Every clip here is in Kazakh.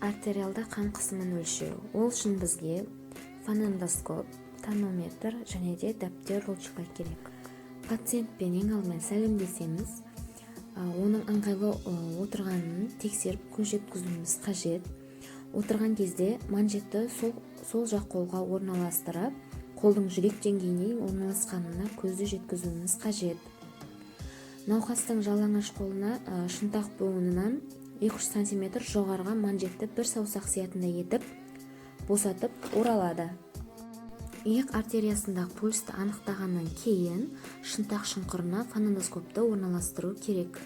артериалды қан қысымын өлшеу. Ол үшін бізге фонендоскоп, тонометр және де дәптер ручка керек. Пациентпен ең алдымен сәлемдесеміз, оның ыңғайлы отырғанын тексеріп көз жеткізуіміз қажет. Отырған кезде манжетті сол жақ қолға орналастырып, қолдың жүрек деңгейіне орналасқанына көзді жеткізуіміз қажет. Науқастың жалаңаш қолына шынтақ буынынан 2-3 см жоғарыға манжетті бір саусақ сиятындай етіп босатып оралады. Иық артериясындағы пульсті анықтағаннан кейін шынтақ шұңқырына фонендоскопты орналастыру керек.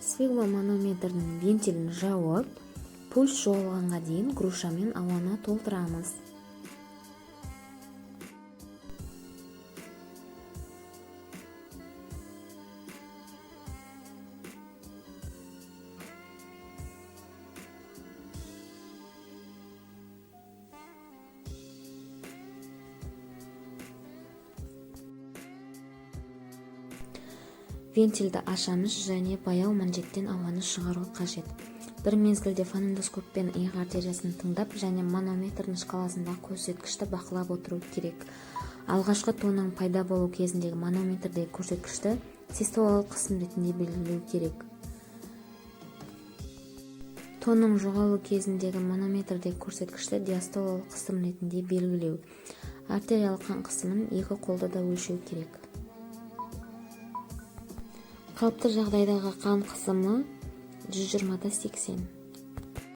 Сфигмоманометрдің вентилін жауып, пульс жоғалғанға дейін грушамен ауаны толтырамыз. Вентильді ашамыз және баяу манжеттен ауаны шығару қажет. Бір мезгілде фонендоскоппен иық артериясын тыңдап және манометрдің шкаласындағы көрсеткішті бақылап отыру керек. Алғашқы тонның пайда болу кезіндегі манометрдегі көрсеткішті систолалық қысым ретінде белгілеу керек. Тонның жоғалу кезіндегі манометрдегі көрсеткішті диастолалық қысым ретінде белгілеу. Артериялық қан қысымын екі қолда да өлшеу керек. Қалыпты жағдайдағы қан қысымы 120/80.